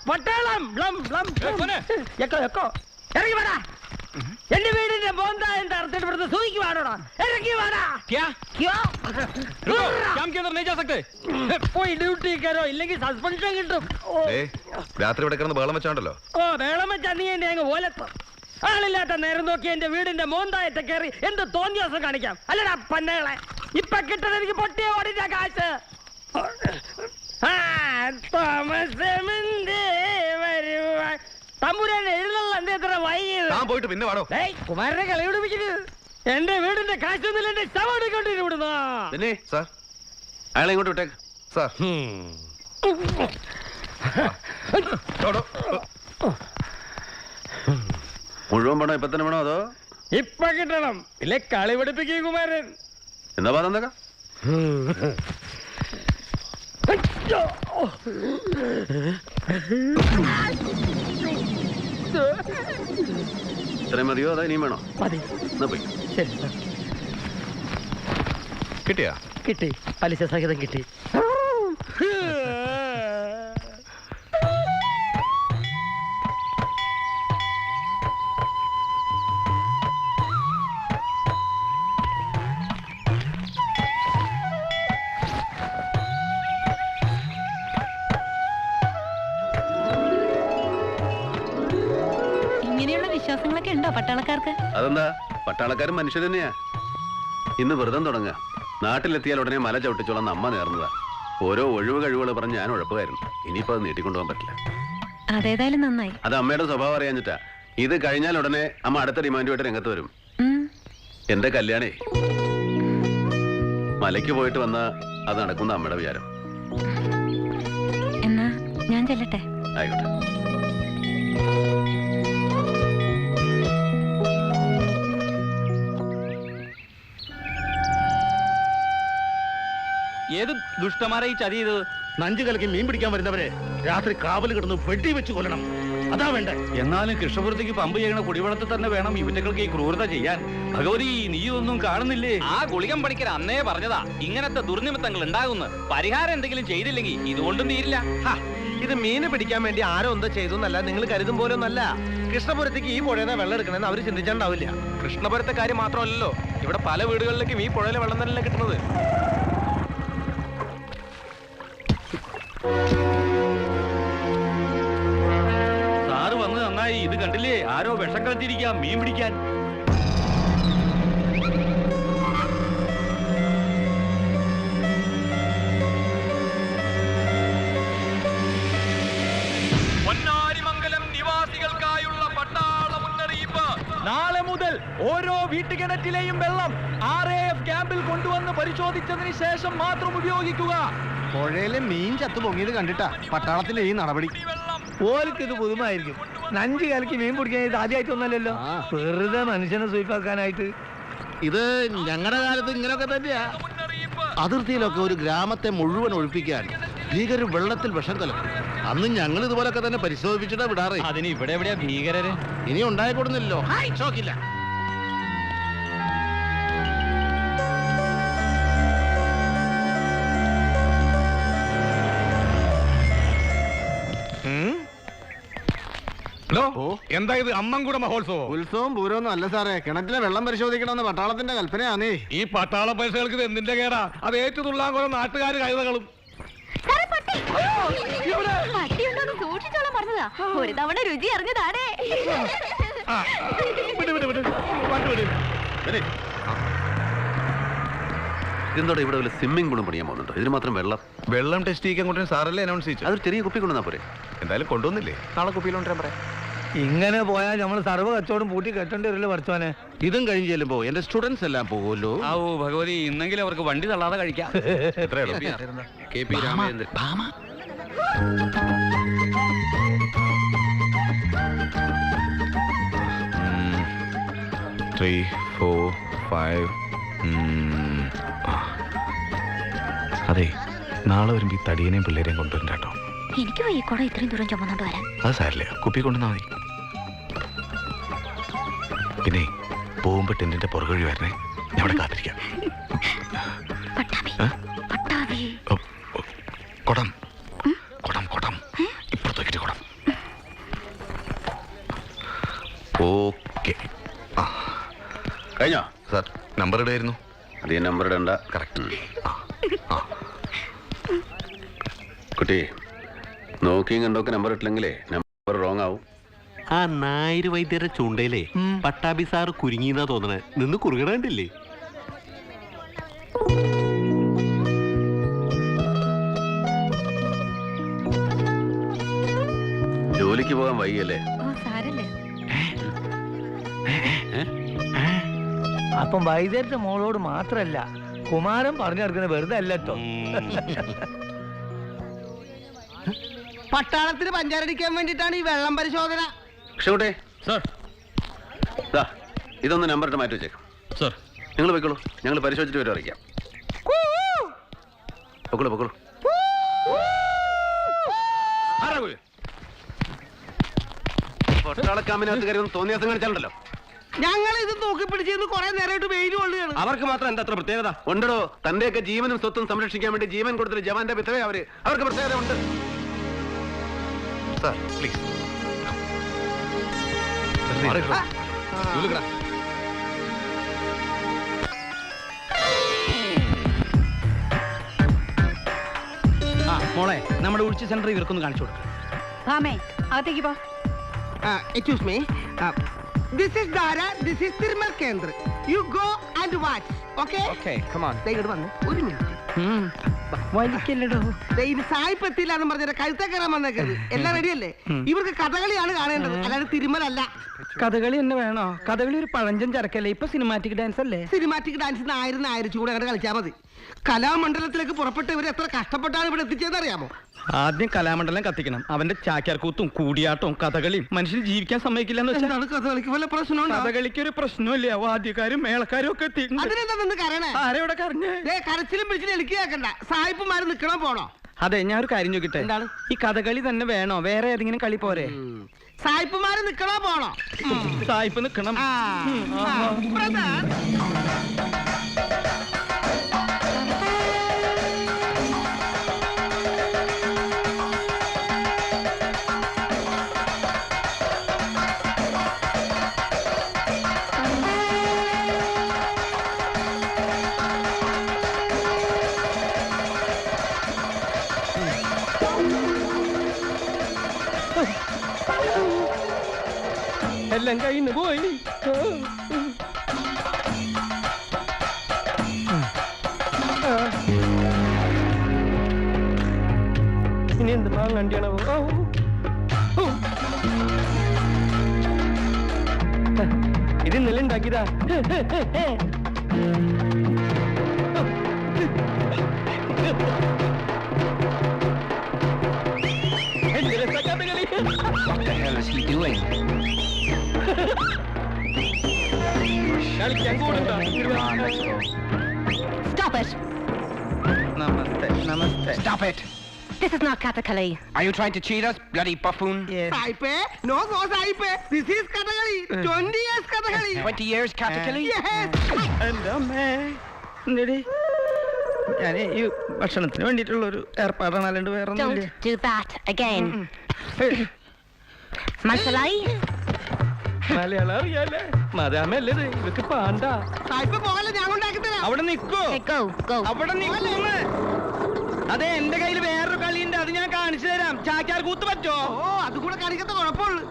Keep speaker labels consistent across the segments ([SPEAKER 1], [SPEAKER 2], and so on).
[SPEAKER 1] പട്ടാളം ഇറങ്ങി വേടാ. എന്റെ വീടിന്റെ മോന്ത എന്താ അർത്ഥപ്പെടുത്ത സൂചിക്കുവാണോടാ? ഇറങ്ങി വേടാ. പോയി ഡ്യൂട്ടി കയറോ, ഇല്ലെങ്കിൽ സസ്പെൻഷൻ കിട്ടും.
[SPEAKER 2] രാത്രി ഇവിടെ കിടന്ന് ബഹളം വെച്ചാണ്ടല്ലോ.
[SPEAKER 1] ഓ ബഹളം വെച്ചാ നീ എന്റെ അങ്ങ് ഓലത്ത്. ആളില്ലാത്ത നേരം നോക്കി എന്റെ വീടിന്റെ മോന്തായത്തെ കയറി എന്ത് തോന്നിയാസം കാണിക്കാം. അല്ലടാ പന്നകളെ, ഇപ്പൊ കിട്ടുന്ന എനിക്ക് പൊട്ടിയ ഓടിച്ച കാശ്. തമ്പുരാന്റെ എഴുന്നള്ള എന്ത് എത്ര
[SPEAKER 2] പോയിട്ട് പിന്നെ വാടോ.
[SPEAKER 1] കുമാരനെ കളി പിടിപ്പിക്കരുത്. എന്റെ വീടിന്റെ കാശൊന്നുമില്ല, എന്റെ ശവം എടുക്കൊണ്ടിരുന്നു.
[SPEAKER 2] സാർ അയാളെ ഇങ്ങോട്ട് വിട്ടേക്ക് സാർ.
[SPEAKER 3] മുഴുവൻ പണം ഇപ്പൊ തന്നെ വേണോ അതോ
[SPEAKER 1] ഇപ്പൊ കിട്ടണം? ഇല്ലേ കളി പഠിപ്പിക്കും കുമാരൻ.
[SPEAKER 3] എന്താ പറഞ്ഞ ഇത്രയും മതിയോ അതോ ഇനിയും വേണോ? എന്നാ പോയി.
[SPEAKER 1] ശരി സാർ.
[SPEAKER 2] കിട്ടിയാ?
[SPEAKER 1] കിട്ടി, പലിശ സഹിതം കിട്ടി.
[SPEAKER 4] വിശ്വാസങ്ങളൊക്കെ ഉണ്ടോ പട്ടാളക്കാർക്ക്?
[SPEAKER 3] അതെന്താ, പട്ടാളക്കാരും മനുഷ്യർ തന്നെയാ. ഇന്ന് വ്രതം തുടങ്ങുക. നാട്ടിലെത്തിയാൽ ഉടനെ മല ചവിട്ടിച്ചോളാം അമ്മ നേർന്നതാ. ഓരോ ഒഴിവ് കഴിവുകൾ പറഞ്ഞ് ഞാൻ ഉഴപ്പുകായിരുന്നു. ഇനിയിപ്പോ അത് നീട്ടിക്കൊണ്ടുപോകാൻ പറ്റില്ല.
[SPEAKER 4] അതേതായാലും നന്നായി.
[SPEAKER 3] അത് അമ്മയുടെ സ്വഭാവം അറിയാഞ്ഞിട്ടാ. ഇത് കഴിഞ്ഞാൽ ഉടനെ അമ്മ അടുത്ത ഡിമാൻഡുമായിട്ട് രംഗത്ത് വരും. എന്റെ കല്യാണേ മലയ്ക്ക് പോയിട്ട് വന്ന അത് നടക്കുന്ന അമ്മയുടെ വിചാരം.
[SPEAKER 4] എന്നാ ഞാൻ ചെല്ലട്ടെ?
[SPEAKER 3] ആയിക്കോട്ടെ.
[SPEAKER 5] ഏത് ദുഷ്ടമാരെ ഈ ചതി ചെയ്തത്?
[SPEAKER 6] നഞ്ചു കലക്കി മീൻ പിടിക്കാൻ വരുന്നവരെ രാത്രി കാവൽ കിടന്ന് വെട്ടി വെച്ച് കൊല്ലണം. അതാ വേണ്ട.
[SPEAKER 5] എന്നാലും കൃഷ്ണപുരത്തേക്ക് പമ്പ് ചെയ്യണ കുടിവെള്ളത്തിൽ തന്നെ വേണം ഇവറ്റകൾക്ക് ഈ ക്രൂരത ചെയ്യാൻ. ഭഗവതി, നീ ഒന്നും കാണുന്നില്ലേ? ആ ഗുളികം പണിക്കർ അന്നേ പറഞ്ഞതാ ഇങ്ങനത്തെ ദുർനിമിത്തങ്ങൾ ഉണ്ടാകുന്നു. പരിഹാരം എന്തെങ്കിലും ചെയ്തില്ലെങ്കിൽ ഇതുകൊണ്ടും തീരില്ല.
[SPEAKER 7] ഇത് മീന് പിടിക്കാൻ വേണ്ടി ആരോ എന്തോ ചെയ്തു എന്നല്ല, നിങ്ങൾ കരുതും പോലെ ഒന്നല്ല. കൃഷ്ണപുരത്തേക്ക് ഈ പുഴയിൽ വെള്ളം എടുക്കണമെന്ന് അവര് ചിന്തിച്ചിട്ടുണ്ടാവില്ല.
[SPEAKER 2] കൃഷ്ണപുരത്തെ കാര്യം മാത്രമല്ലല്ലോ, ഇവിടെ പല വീടുകളിലേക്കും ഈ പുഴയിലെ വെള്ളം തന്നെയല്ലേ കിട്ടുന്നത്.
[SPEAKER 5] സാറ് വന്ന് നന്നായി. ഇത് കണ്ടില്ലേ, ആരോ വിഷം കളത്തിരിക്കാം മീൻ പിടിക്കാൻ.
[SPEAKER 2] പൊന്നാരിമംഗലം നിവാസികൾക്കായുള്ള പട്ടാള മുന്നറിയിപ്പ്.
[SPEAKER 5] നാളെ മുതൽ ഓരോ വീട്ടുകിണറ്റിലെയും വെള്ളം RAF ക്യാമ്പിൽ കൊണ്ടുവന്ന് പരിശോധിച്ചതിന് ശേഷം മാത്രം ഉപയോഗിക്കുക.
[SPEAKER 7] പുഴയിലെ മീൻ ചത്തു പൊങ്ങിയത് കണ്ടിട്ടാ പട്ടാളത്തിന്റെ ഈ നടപടി.
[SPEAKER 1] ഓർക്ക് ഇത് പുതുമായിരിക്കും. നഞ്ചു കലക്കി മീൻ പിടിക്കാൻ ഇത് ആദ്യമായിട്ടൊന്നല്ലല്ലോ. വെറുതെ മനുഷ്യനെ സൂയിപ്പാക്കാനായിട്ട്.
[SPEAKER 6] ഇത് ഞങ്ങളുടെ കാലത്ത് ഇങ്ങനെയൊക്കെ തന്നെയാ. അതിർത്തിയിലൊക്കെ ഒരു ഗ്രാമത്തെ മുഴുവൻ ഒഴിപ്പിക്കാൻ ഭീകരർ വെള്ളത്തിൽ വിഷം കലക്കും. അന്ന് ഞങ്ങൾ ഇതുപോലൊക്കെ തന്നെ പരിശോധിച്ചിട്ടാ വിടാറ്.
[SPEAKER 5] അതിന് ഇവിടെ എവിടെയാ ഭീകരര്?
[SPEAKER 6] ഇനി ഉണ്ടായിക്കൊടുന്നില്ലല്ലോ. ഷോക്കില്ല.
[SPEAKER 2] എന്താ ഇത് അമ്മൻകുട മഹോത്സവം?
[SPEAKER 7] ഉത്സവം പൂരമൊന്നും അല്ല സാറേ, കിണറ്റിലെ വെള്ളം പരിശോധിക്കണമെന്ന് പട്ടാളത്തിന്റെ കൽപ്പനയാണേ.
[SPEAKER 2] ഈ പട്ടാള പൈസകൾക്ക് ഇത് എന്തിന്റെ കേടാ? അത് ഏറ്റുതുള്ളാൻ കുറെ നാട്ടുകാർ കൈതകളും.
[SPEAKER 4] ഒരു തവണ രുചി അറിഞ്ഞതാണേ.
[SPEAKER 3] ഇതെന്തോടെ ഇവിടെ വല്ല സ്വിമ്മിംഗ് പൂളും പണിയാൻ പോകുന്നുണ്ടോ? ഇതിന് മാത്രം
[SPEAKER 2] വെള്ളം ടെസ്റ്റ് ചെയ്യാൻ കൊണ്ടുവരുന്ന സാറല്ലേ അനൗൺസ് ചെയ്തു.
[SPEAKER 3] അതൊരു ചെറിയ കുപ്പി കൊണ്ടുവന്നാ പോരെ?
[SPEAKER 2] എന്തായാലും കൊണ്ടുവന്നില്ലേ, നാളെ കുപ്പിയിൽ കൊണ്ടുവരാൻ പറയാം.
[SPEAKER 1] ഇങ്ങനെ പോയാൽ നമ്മൾ സർവ്വ കച്ചവടം പൂട്ടി കെട്ടേണ്ടി വരില്ല പഠിച്ചോനെ.
[SPEAKER 6] ഇതും കഴിഞ്ഞ് ചെല്ലുമ്പോ എന്റെ സ്റ്റുഡൻസ് എല്ലാം പോകുമല്ലോ.
[SPEAKER 5] ഓ ഭഗവതി, ഇന്നെങ്കിലും അവർക്ക് വണ്ടി തള്ളാതെ കഴിക്കാം.
[SPEAKER 3] KP രാമചന്ദ്രൻ.
[SPEAKER 2] 3, 4, 5. അതെ, നാളെ വരുമ്പോ ഈ തടിയനെയും പിള്ളേരെയും കൊണ്ടുവരണ്ട കേട്ടോ.
[SPEAKER 4] എനിക്ക് വയ്യ കൂടെ ഇത്രയും ദൂരം ചുമന്നോണ്ട് വരാൻ.
[SPEAKER 2] അത് സാരില്ല, കുപ്പി കൊണ്ടുവന്നാ മതി. പിന്നെ പോകുമ്പോ ടെന്റിന്റെ പുറകഴി വരണേ, ഞാൻ ഇവിടെ കാത്തിരിക്കാം. കൊടം കൊടം കൊടം ഇപ്പുറത്തേക്കിട്ട് ഓക്കെ. ആ
[SPEAKER 3] കഴിഞ്ഞോ?
[SPEAKER 2] സാർ നമ്പർ ഇടായിരുന്നു.
[SPEAKER 3] അധികം നമ്പർ ഇടണ്ട.
[SPEAKER 2] കറക്റ്റ്.
[SPEAKER 3] കുട്ടി നോക്കിയും കണ്ടൊക്കെ നമ്പർ ഇട്ടില്ലെങ്കിലേ നമ്പർ റോങ് ആവും.
[SPEAKER 8] ആ നായര് വൈദ്യരുടെ ചൂണ്ടയിലേ പട്ടാഭി സാറ് കുരുങ്ങിന്നാ തോന്നണേ. നിന്ന് കുറുകണണ്ടില്ലേ?
[SPEAKER 3] ജോലിക്ക് പോകാൻ വൈകിയല്ലേ?
[SPEAKER 4] ഓ സാരല്ലേ.
[SPEAKER 1] അപ്പം വൈദ്യരുടെ മോളോട് മാത്രല്ല കുമാരൻ പറഞ്ഞു നടക്കുന്നത് വെറുതെ അല്ല കേട്ടോ.
[SPEAKER 7] പട്ടാളത്തിന് പഞ്ചാരടിക്കാൻ വേണ്ടിട്ടാണ് ഈ വെള്ളം പരിശോധന.
[SPEAKER 3] കൃഷ്ണകുട്ടേ,
[SPEAKER 5] സർ.
[SPEAKER 3] ദാ ഇതൊന്ന് നമ്പർ ഇട്ട് മാറ്റി വെച്ചേക്കും.
[SPEAKER 5] സർ.
[SPEAKER 3] നിങ്ങൾ പോയിക്കോളൂ, ഞങ്ങൾ പരിശോധിച്ചിട്ട് വരും അറിയിക്കാം. പൊക്കോളൂ പൊക്കോളൂ. പട്ടാളക്കാമിനകത്ത് കയറി ഒന്ന് തോന്നിയാസം കാണിച്ചാലുണ്ടല്ലോ.
[SPEAKER 7] ഞങ്ങൾ ഇത് നോക്കി പിടിച്ചിരുന്ന് കുറെ നേരമായിട്ട് വെയിൽ കൊള്ളുകയാണ്.
[SPEAKER 5] അവർക്ക് മാത്രം എന്താ അത്ര പ്രത്യേകത?
[SPEAKER 3] ഉണ്ടോ, തന്റെയൊക്കെ ജീവനും സ്വത്തും സംരക്ഷിക്കാൻ വേണ്ടി ജീവൻ കൊടുത്തൊരു ജവാന്റെ പിത്തവേ അവർക്ക് പ്രത്യേകത ഉണ്ട്.
[SPEAKER 2] Sir please.
[SPEAKER 1] ആ മോളെ, നമ്മുടെ ഉഴിച്ച് സെന്റർ ഇവർക്കൊന്ന് കാണിച്ചു കൊടുക്കാം.
[SPEAKER 4] ഭാമേ അകത്തേക്ക് പോ.
[SPEAKER 7] Excuse me. This is Dara. This is Tirmal Kendra. You go and watch. Okay?
[SPEAKER 1] Okay, come on.
[SPEAKER 7] ദേ ഇങ്ങോട്ട് വന്ന് ഒരു മിനിറ്റ്.
[SPEAKER 1] വലിക്കല്ലടോ.
[SPEAKER 7] ദേ ഇത് സായിപ്പ് എത്തിയില്ല എന്ന് പറഞ്ഞ കഴുത്ത കയറാൻ വന്നേക്കരുത്. എല്ലാം റെഡിയല്ലേ? ഇവർക്ക് കഥകളിയാണ് കാണേണ്ടത്, അല്ലാതെ തിരുമലല്ല.
[SPEAKER 1] കഥകളി തന്നെ വേണോ? കഥകളി ഒരു പഴഞ്ചൻ ചരക്കല്ലേ, ഇപ്പൊ സിനിമാറ്റിക് ഡാൻസ് അല്ലേ?
[SPEAKER 7] സിനിമാറ്റിക് ഡാൻസ് നായരിച്ചു കൂടെ അങ്ങനെ കളിച്ചാൽ മതി. കലാമണ്ഡലത്തിലേക്ക് പുറപ്പെട്ട് ഇവർ എത്ര കഷ്ടപ്പെട്ടാണ് ഇവിടെ എത്തിച്ചതെന്ന് അറിയാമോ?
[SPEAKER 1] ആദ്യം കലാമണ്ഡലം കത്തിക്കണം. അവന്റെ ചാക്യാർകൂത്തും കൂടിയാട്ടവും കഥകളിയും മനുഷ്യന് ജീവിക്കാൻ സമ്മതിക്കില്ലെന്ന് വെച്ചാൽ
[SPEAKER 7] എന്താണ് കഥകളിക്ക് വല്ല പ്രശ്നമുണ്ടോ?
[SPEAKER 1] കഥകളിക്ക് ഒരു പ്രശ്നമില്ല. വാദ്യക്കാരും മേളക്കാരും ഒക്കെ എത്തിയിട്ടുണ്ട്.
[SPEAKER 7] അതിനെന്താ നിന്ന് കരണേ?
[SPEAKER 1] ആരെവിടെ കരഞ്ഞേ?
[SPEAKER 7] ദേ കരച്ചിലും പിടിച്ചിലും എനിക്ക് കേൾക്കണ്ട. സായിപ്പുമാര് നിക്കണോ പോണോ?
[SPEAKER 1] അതെ, ഞാൻ ഒരു കാര്യം ചോദിക്കട്ടെ.
[SPEAKER 7] എന്താണ്?
[SPEAKER 1] ഈ കഥകളി തന്നെ വേണോ? വേറെ ഏതെങ്കിലും കളി പോരെ?
[SPEAKER 7] സായിപ്പുമാര് നിക്കണോ പോണോ?
[SPEAKER 1] സായിപ്പ് നിക്കണം.
[SPEAKER 7] ബ്രദർ.
[SPEAKER 1] എല്ലാം കഴിഞ്ഞു പോയി. ഇനി എന്ത് മാങ്ങണ്ടിയാണോ? ഇത് ഇന്നലെ ഉണ്ടാക്കിയതാ. കളിക്കാൻ കൂടുണ്ടോ?
[SPEAKER 4] Stop it.
[SPEAKER 1] Namaste namaste.
[SPEAKER 9] Stop it!
[SPEAKER 4] This is not Kathakali.
[SPEAKER 9] Are you trying to cheat us, bloody buffoon?
[SPEAKER 7] സായിപ്പേ, no സായിപ്പേ. This is Kathakali. 20 years Kathakali.
[SPEAKER 9] 20 years Kathakali?
[SPEAKER 7] Yes.
[SPEAKER 1] എന്റെ അമ്മേ, എന്തേടി? ഞാന് ഈ ഭക്ഷണത്തിന് വേണ്ടിയിട്ടുള്ള ഒരു ഏർപ്പാടാണ്, അല്ലാണ്ട് വേറെ
[SPEAKER 4] Don't
[SPEAKER 1] ഒന്നുമില്ല.
[SPEAKER 4] do that again. മനസ്സിലായി?
[SPEAKER 1] മലയാളം അറിയാലേ? മതാമല്ലേ ഇത്? ഇതൊക്കെ പാണ്ട.
[SPEAKER 7] സായിപ്പേ പോകല്ലേ, ഞാൻ കൊണ്ടാക്കി തരാം.
[SPEAKER 1] അവിടെ നിക്കോ?
[SPEAKER 4] Okay, go, go.
[SPEAKER 1] അവിടെ നിൽക്കുന്നു. അതെ, എന്റെ കയ്യിൽ വേറൊരു കളിയുണ്ട്, അത് ഞാൻ കാണിച്ചു തരാം. ചാക്യാർ കൂത്ത് പറ്റോ?
[SPEAKER 7] ഓ, അത് കൂടെ കാണിക്കത്ത കുഴപ്പമുള്ളു.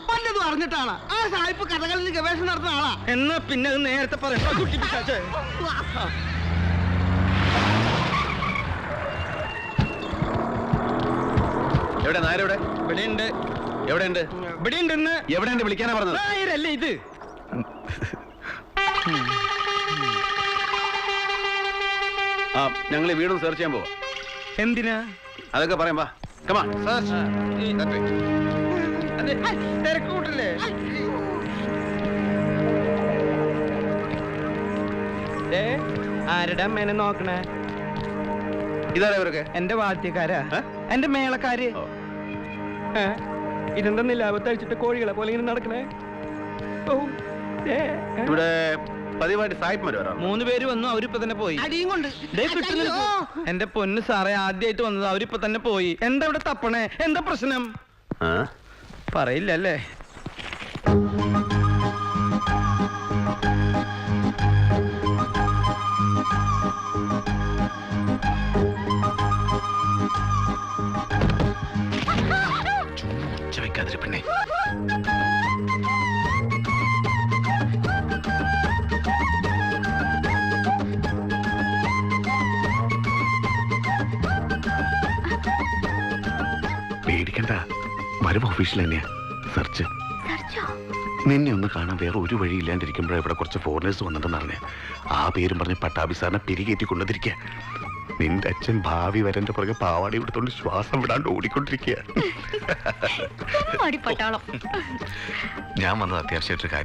[SPEAKER 7] പലതും അറിഞ്ഞിട്ടാണ് ആ സായിപ്പ് കഥകളിൽ ഗവേഷണം നടത്തുന്ന ആളാ.
[SPEAKER 1] എന്നാ പിന്നെ അത് നേരത്തെ പറയണോ കുട്ടി പിശാചേ?
[SPEAKER 3] എവിടെ നായരെവിടെ?
[SPEAKER 1] ഇവിടെ ഉണ്ട്.
[SPEAKER 3] എവിടെയുണ്ട്?
[SPEAKER 1] ഇവിടെ ഉണ്ടെന്ന്.
[SPEAKER 3] എവിടെയുണ്ട് വിളിക്കാനാ പറഞ്ഞത്?
[SPEAKER 1] നായരല്ലേ ഇത്?
[SPEAKER 3] ആ, ഞങ്ങൾ ഈ വീടും സെർച്ച് ചെയ്യാൻ പോവാ.
[SPEAKER 1] എന്തിനാ?
[SPEAKER 3] അതൊക്കെ പറയാം, വാ. Come on, search. That way.
[SPEAKER 1] അതെ, തിരക്കൂട്ടല്ലേ? ആരുടെ അമ്മേനെ നോക്കണേ?
[SPEAKER 3] ഇതാരാ ഇവരൊക്കെ?
[SPEAKER 1] എന്റെ വാദ്യക്കാരാ,
[SPEAKER 3] ഏ?
[SPEAKER 1] എന്റെ മേളക്കാര്.
[SPEAKER 3] ഓ.
[SPEAKER 1] ഇതെന്താ നിലാപത്ത് അഴിച്ചിട്ട് കോഴികളെ പോലെ ഇങ്ങനെ നടക്കണേ? ഓ,
[SPEAKER 3] ഇവിടെ പതിവായിട്ട് സായിപ്പ്മാര് വരാറുണ്ട്.
[SPEAKER 1] 3 പേര് വന്നു, അവരിപ്പോ തന്നെ പോയി.
[SPEAKER 7] അടിയും കൊണ്ട്
[SPEAKER 1] ദേ കിട്ടുന്നില്ല. എന്റെ പൊന്ന് സാറേ, ആദ്യമായിട്ട് വന്നത്, അവരിപ്പോ തന്നെ പോയി. എന്താ ഇവിടെ തപ്പണേ? എന്താ പ്രശ്നം?
[SPEAKER 3] ആ?
[SPEAKER 1] പറയില്ലല്ലേ?
[SPEAKER 2] ഉച്ച വെക്കാതിരി പെണ്ണെ. പേടിക്കണ്ട, വരും ഓഫീസിൽ തന്നെയാ സെർച്ച്. നിന്നെ ഒന്ന് കാണാൻ വേറെ ഒരു വഴി ഇല്ലാണ്ടിരിക്കുമ്പോഴാണ് ഇവിടെ കുറച്ച് ഫോറിനേഴ്സ് വന്നിട്ടെന്ന് അറിഞ്ഞ. ആ പേരും പറഞ്ഞ് പട്ടാഭി സാറിനെ പിരികേറ്റി കൊണ്ടുവന്നിരിക്കുക. നിന്റെ അച്ഛൻ ഭാവി വരന്റെ പുറകെ പാവാടി എടുത്തോണ്ട് ശ്വാസം വിടാണ്ട് ഓടിക്കൊണ്ടിരിക്കുക. ഞാൻ വന്നത് അത്യാവശ്യമായിട്ടൊരു കാര്യം